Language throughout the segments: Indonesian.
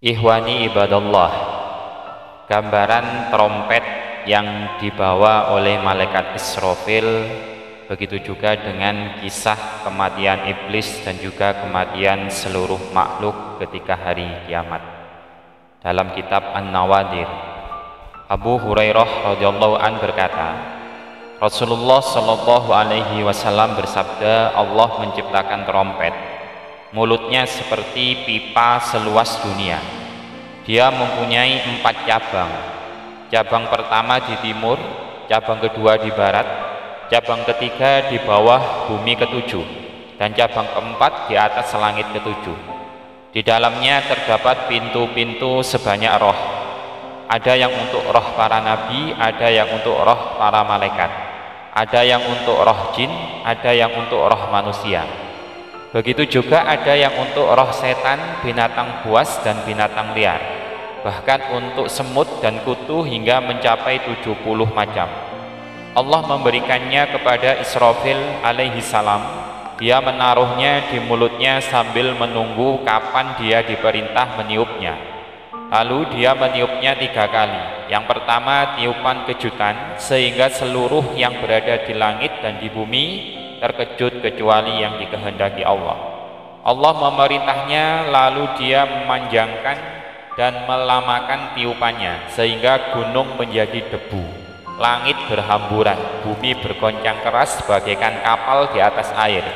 Ikhwani ibadallah, gambaran trompet yang dibawa oleh malaikat Israfil, begitu juga dengan kisah kematian iblis dan juga kematian seluruh makhluk ketika hari kiamat. Dalam kitab An-Nawadir, Abu Hurairah radhiyallahu an berkata, Rasulullah shallallahu alaihi wasallam bersabda, Allah menciptakan trompet, mulutnya seperti pipa seluas dunia. Dia mempunyai 4 cabang. Cabang pertama di timur, cabang kedua di barat, cabang ketiga di bawah bumi ketujuh, dan cabang keempat di atas langit ketujuh. Di dalamnya terdapat pintu-pintu sebanyak roh. Ada yang untuk roh para nabi, ada yang untuk roh para malaikat, ada yang untuk roh jin, ada yang untuk roh manusia. Begitu juga ada yang untuk roh setan, binatang buas dan binatang liar, bahkan untuk semut dan kutu hingga mencapai 70 macam. Allah memberikannya kepada Israfil alaihi salam. Dia menaruhnya di mulutnya sambil menunggu kapan dia diperintah meniupnya. Lalu dia meniupnya 3 kali. Yang pertama tiupan kejutan, sehingga seluruh yang berada di langit dan di bumi terkejut kecuali yang dikehendaki Allah. Allah memerintahnya, lalu dia memanjangkan dan melamakan tiupannya sehingga gunung menjadi debu, langit berhamburan, bumi bergoncang keras bagaikan kapal di atas air.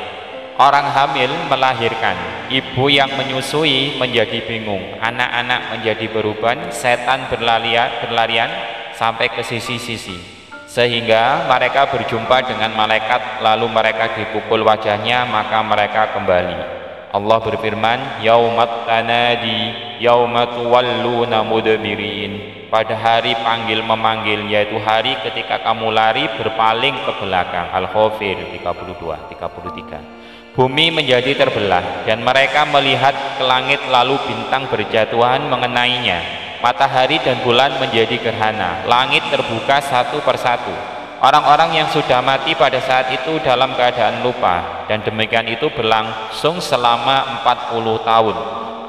Orang hamil melahirkan, ibu yang menyusui menjadi bingung, anak-anak menjadi beruban, setan berlarian sampai ke sisi-sisi, sehingga mereka berjumpa dengan malaikat, lalu mereka dipukul wajahnya, maka mereka kembali. Allah berfirman, yaumat tanadi yaumat tuwalluna mudbirin, pada hari panggil memanggil, yaitu hari ketika kamu lari berpaling ke belakang. Al-Ghafir 32-33. Bumi menjadi terbelah dan mereka melihat ke langit, lalu bintang berjatuhan mengenainya. Matahari dan bulan menjadi gerhana, langit terbuka satu persatu. Orang-orang yang sudah mati pada saat itu dalam keadaan lupa, dan demikian itu berlangsung selama 40 tahun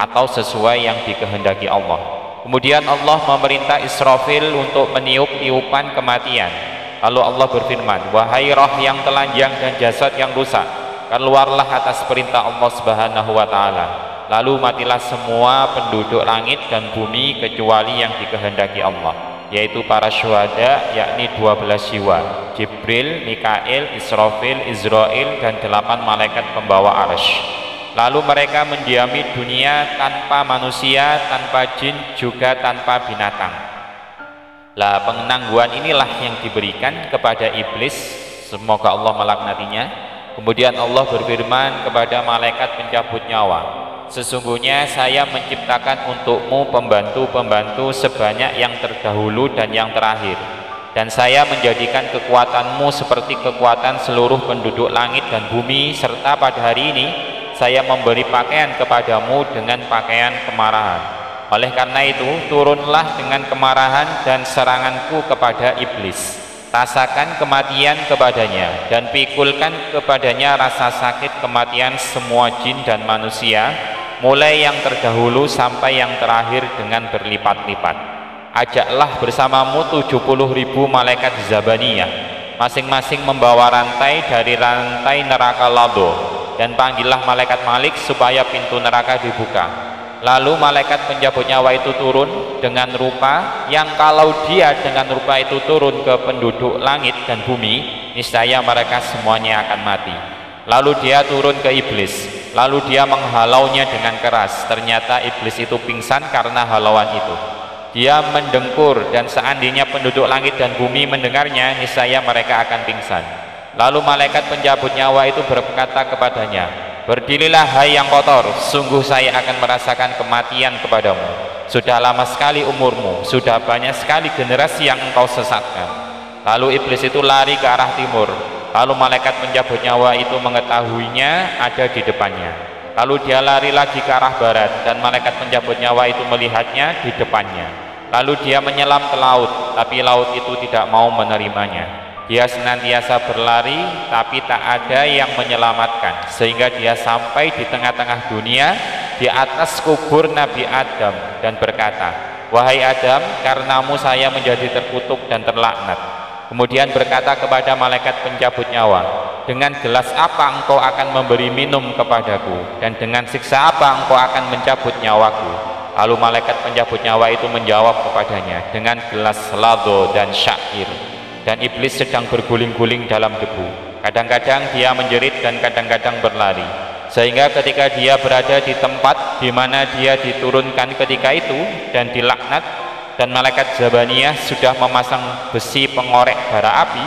atau sesuai yang dikehendaki Allah. Kemudian Allah memerintah Israfil untuk meniup tiupan kematian. Lalu Allah berfirman, wahai roh yang telanjang dan jasad yang rusak, keluarlah atas perintah Allah Subhanahu wa ta'ala. Lalu matilah semua penduduk langit dan bumi kecuali yang dikehendaki Allah, yaitu para syuhada, yakni 12 jiwa, Jibril, Mikail, Israfil, Israel, dan 8 malaikat pembawa arsy. Lalu mereka mendiami dunia tanpa manusia, tanpa jin, juga tanpa binatang. Lah, penangguhan inilah yang diberikan kepada iblis, semoga Allah melaknatinya. Kemudian Allah berfirman kepada malaikat pencabut nyawa, sesungguhnya saya menciptakan untukmu pembantu-pembantu sebanyak yang terdahulu dan yang terakhir, dan saya menjadikan kekuatanmu seperti kekuatan seluruh penduduk langit dan bumi, serta pada hari ini saya memberi pakaian kepadamu dengan pakaian kemarahan. Oleh karena itu turunlah dengan kemarahan dan seranganku kepada iblis. Rasakan kematian kepadanya dan pikulkan kepadanya rasa sakit kematian semua jin dan manusia, mulai yang terdahulu sampai yang terakhir dengan berlipat-lipat. Ajaklah bersamamu 70.000 malaikat Zabaniyah, masing-masing membawa rantai dari rantai neraka Lado, dan panggillah malaikat Malik supaya pintu neraka dibuka. Lalu malaikat pencabut nyawa itu turun dengan rupa yang kalau dia dengan rupa itu turun ke penduduk langit dan bumi, niscaya mereka semuanya akan mati. Lalu dia turun ke iblis, lalu dia menghalaunya dengan keras. Ternyata iblis itu pingsan karena halauan itu. Dia mendengkur, dan seandainya penduduk langit dan bumi mendengarnya, niscaya mereka akan pingsan. Lalu malaikat pencabut nyawa itu berkata kepadanya, berdirilah hai yang kotor, sungguh saya akan merasakan kematian kepadamu. Sudah lama sekali umurmu, sudah banyak sekali generasi yang engkau sesatkan. Lalu iblis itu lari ke arah timur. Lalu malaikat pencabut nyawa itu mengetahuinya ada di depannya. Lalu dia lari lagi ke arah barat, dan malaikat pencabut nyawa itu melihatnya di depannya. Lalu dia menyelam ke laut, tapi laut itu tidak mau menerimanya. Dia senantiasa berlari, tapi tak ada yang menyelamatkan, sehingga dia sampai di tengah-tengah dunia, di atas kubur Nabi Adam dan berkata, "Wahai Adam, karenamu saya menjadi terkutuk dan terlaknat." Kemudian berkata kepada malaikat pencabut nyawa, "Dengan gelas apa engkau akan memberi minum kepadaku, dan dengan siksa apa engkau akan mencabut nyawaku?" Lalu malaikat pencabut nyawa itu menjawab kepadanya, "Dengan gelas lado dan syair." Dan iblis sedang berguling-guling dalam debu. Kadang-kadang dia menjerit dan kadang-kadang berlari, sehingga ketika dia berada di tempat di mana dia diturunkan ketika itu dan dilaknat, dan malaikat Zabaniyah sudah memasang besi pengorek bara api,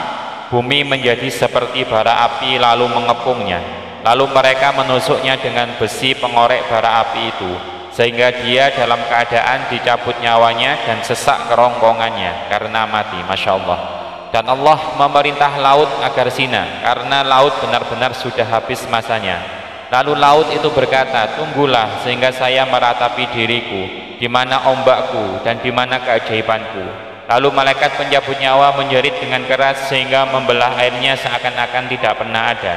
bumi menjadi seperti bara api lalu mengepungnya. Lalu mereka menusuknya dengan besi pengorek bara api itu, sehingga dia dalam keadaan dicabut nyawanya dan sesak kerongkongannya karena mati. Masya Allah. Dan Allah memerintah laut agar sina, karena laut benar-benar sudah habis masanya. Lalu laut itu berkata, "Tunggulah sehingga saya meratapi diriku, di mana ombakku dan di mana keajaibanku." Lalu malaikat pencabut nyawa menjerit dengan keras sehingga membelah airnya seakan-akan tidak pernah ada.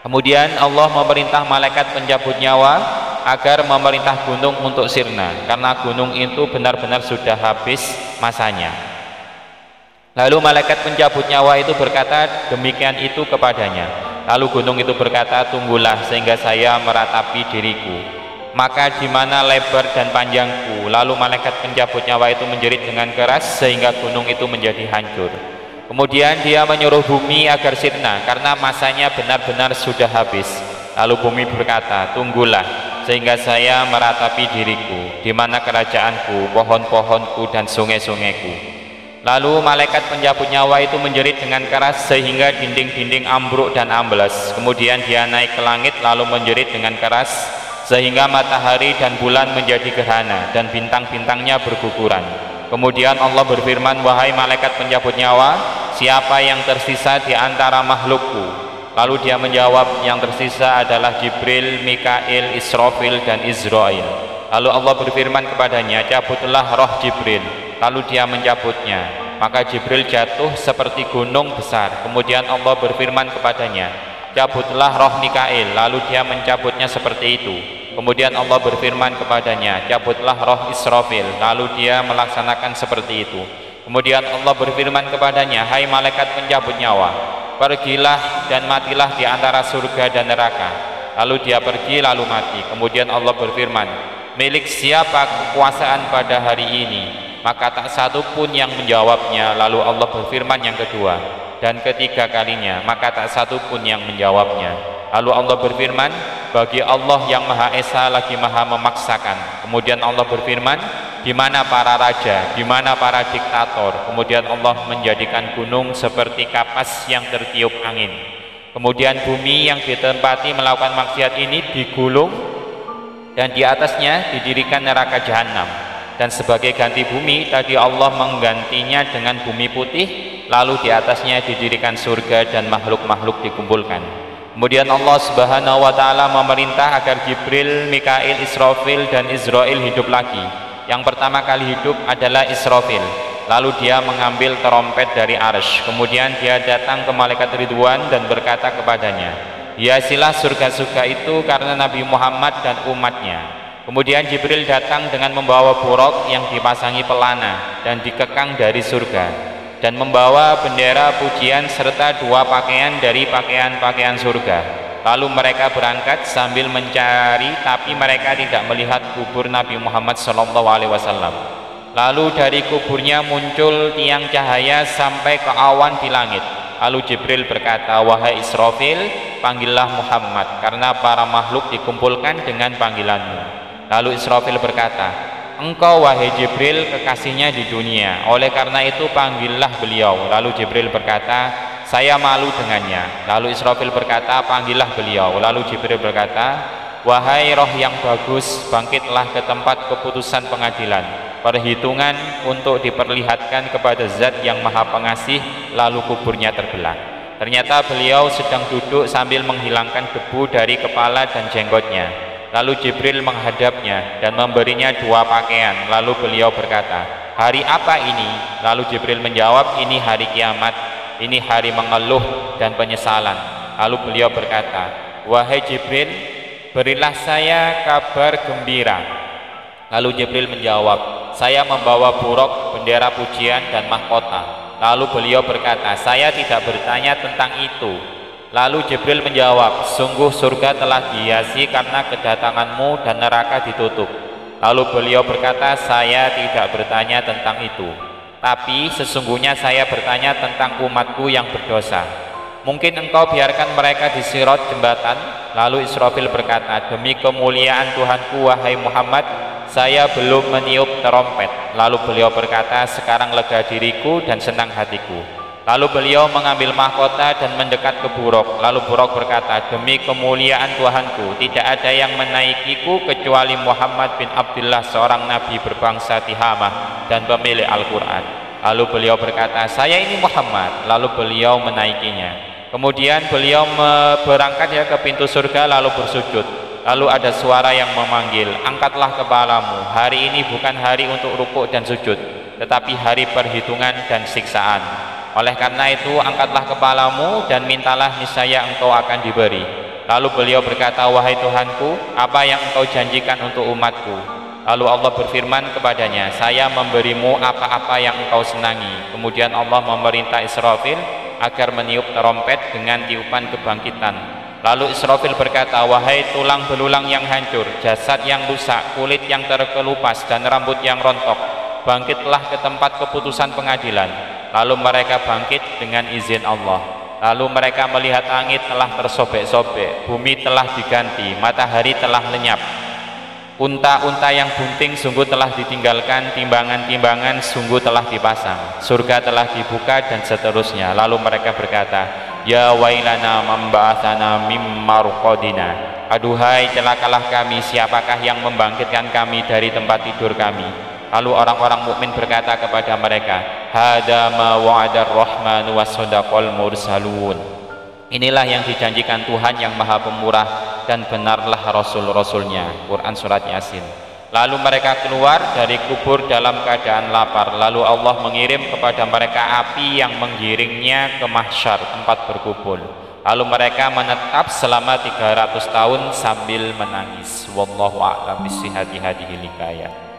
Kemudian Allah memerintah malaikat pencabut nyawa agar memerintah gunung untuk sirna, karena gunung itu benar-benar sudah habis masanya. Lalu malaikat pencabut nyawa itu berkata demikian itu kepadanya. Lalu gunung itu berkata, "Tunggulah sehingga saya meratapi diriku, maka di mana lebar dan panjangku." Lalu malaikat pencabut nyawa itu menjerit dengan keras sehingga gunung itu menjadi hancur. Kemudian dia menyuruh bumi agar sirna, karena masanya benar-benar sudah habis. Lalu bumi berkata, "Tunggulah sehingga saya meratapi diriku, di mana kerajaanku, pohon-pohonku dan sungai-sungaiku." Lalu malaikat pencabut nyawa itu menjerit dengan keras sehingga dinding-dinding ambruk dan amblas. Kemudian dia naik ke langit lalu menjerit dengan keras sehingga matahari dan bulan menjadi gerhana dan bintang-bintangnya berguguran. Kemudian Allah berfirman, "Wahai malaikat pencabut nyawa, siapa yang tersisa di antara makhlukku?" Lalu dia menjawab, "Yang tersisa adalah Jibril, Mikail, Israfil dan Israil." Lalu Allah berfirman kepadanya, "Cabutlah roh Jibril." Lalu dia mencabutnya, maka Jibril jatuh seperti gunung besar. Kemudian Allah berfirman kepadanya, "Cabutlah roh Mikail." Lalu dia mencabutnya seperti itu. Kemudian Allah berfirman kepadanya, "Cabutlah roh Israfil." Lalu dia melaksanakan seperti itu. Kemudian Allah berfirman kepadanya, "Hai malaikat pencabut nyawa, pergilah dan matilah di antara surga dan neraka." Lalu dia pergi lalu mati. Kemudian Allah berfirman, "Milik siapa kekuasaan pada hari ini?" Maka tak satu pun yang menjawabnya. Lalu Allah berfirman yang kedua dan ketiga kalinya, maka tak satu pun yang menjawabnya. Lalu Allah berfirman, "Bagi Allah yang Maha Esa lagi Maha memaksakan." Kemudian Allah berfirman, "Di mana para raja, di mana para diktator?" Kemudian Allah menjadikan gunung seperti kapas yang tertiup angin. Kemudian bumi yang ditempati melakukan maksiat ini digulung dan di atasnya didirikan neraka jahanam. Dan sebagai ganti bumi tadi Allah menggantinya dengan bumi putih, lalu di atasnya didirikan surga dan makhluk-makhluk dikumpulkan. Kemudian Allah Subhanahu wa taala memerintah agar Jibril, Mikail, Israfil dan Israil hidup lagi. Yang pertama kali hidup adalah Israfil. Lalu dia mengambil trompet dari arsy. Kemudian dia datang ke malaikat Ridwan dan berkata kepadanya, "Hiasilah surga-surga itu karena Nabi Muhammad dan umatnya." Kemudian Jibril datang dengan membawa buraq yang dipasangi pelana dan dikekang dari surga, dan membawa bendera pujian serta dua pakaian dari pakaian-pakaian surga. Lalu mereka berangkat sambil mencari, tapi mereka tidak melihat kubur Nabi Muhammad SAW. Lalu dari kuburnya muncul tiang cahaya sampai ke awan di langit. Lalu Jibril berkata, "Wahai Israfil, panggillah Muhammad, karena para makhluk dikumpulkan dengan panggilanmu." Lalu Israfil berkata, "Engkau wahai Jibril kekasihnya di dunia, oleh karena itu panggillah beliau." Lalu Jibril berkata, "Saya malu dengannya." Lalu Israfil berkata, "Panggillah beliau." Lalu Jibril berkata, "Wahai roh yang bagus, bangkitlah ke tempat keputusan pengadilan, perhitungan untuk diperlihatkan kepada Zat yang Maha Pengasih." Lalu kuburnya terbelah. Ternyata beliau sedang duduk sambil menghilangkan debu dari kepala dan jenggotnya. Lalu Jibril menghadapnya dan memberinya dua pakaian. Lalu beliau berkata, "Hari apa ini?" Lalu Jibril menjawab, "Ini hari kiamat, ini hari mengeluh dan penyesalan." Lalu beliau berkata, "Wahai Jibril, berilah saya kabar gembira. Lalu Jibril menjawab, saya membawa buruk, bendera pujian dan mahkota. Lalu beliau berkata, saya tidak bertanya tentang itu. Lalu Jibril menjawab, sungguh surga telah dihiasi karena kedatanganmu dan neraka ditutup. Lalu beliau berkata, saya tidak bertanya tentang itu, tapi sesungguhnya saya bertanya tentang umatku yang berdosa. Mungkin engkau biarkan mereka di sirat jembatan? Lalu Israfil berkata, demi kemuliaan Tuhanku wahai Muhammad, saya belum meniup terompet. Lalu beliau berkata, sekarang lega diriku dan senang hatiku. Lalu beliau mengambil mahkota dan mendekat ke buruk. Lalu buruk berkata, demi kemuliaan Tuhanku, tidak ada yang menaikiku kecuali Muhammad bin Abdullah, seorang nabi berbangsa Tihamah dan pemilik Al-Quran. Lalu beliau berkata, saya ini Muhammad. Lalu beliau menaikinya. Kemudian beliau berangkat ke pintu surga lalu bersujud. Lalu ada suara yang memanggil, angkatlah kepalamu, hari ini bukan hari untuk rukuk dan sujud, tetapi hari perhitungan dan siksaan. Oleh karena itu angkatlah kepalamu dan mintalah, niscaya engkau akan diberi. Lalu beliau berkata, wahai Tuhanku, apa yang engkau janjikan untuk umatku? Lalu Allah berfirman kepadanya, saya memberimu apa-apa yang engkau senangi. Kemudian Allah memerintah Israfil agar meniup terompet dengan tiupan kebangkitan. Lalu Israfil berkata, wahai tulang belulang yang hancur, jasad yang rusak, kulit yang terkelupas dan rambut yang rontok, bangkitlah ke tempat keputusan pengadilan. Lalu mereka bangkit dengan izin Allah. Lalu mereka melihat langit telah tersobek-sobek, bumi telah diganti, matahari telah lenyap, unta-unta yang bunting sungguh telah ditinggalkan, timbangan-timbangan sungguh telah dipasang, surga telah dibuka, dan seterusnya. Lalu mereka berkata, ya wailana memba'athana mim marqadina, aduhai celakalah kami, siapakah yang membangkitkan kami dari tempat tidur kami? Lalu orang-orang mukmin berkata kepada mereka, hada ma wa'adar rahmanu wa sadaqal mursalun, inilah yang dijanjikan Tuhan yang maha pemurah dan benarlah Rasul-Rasulnya. Quran Surat Yasin. Lalu mereka keluar dari kubur dalam keadaan lapar. Lalu Allah mengirim kepada mereka api yang menggiringnya ke mahsyar, tempat berkumpul. Lalu mereka menetap selama 300 tahun sambil menangis. Wallahu a'lam bishihati hadhil hikayah.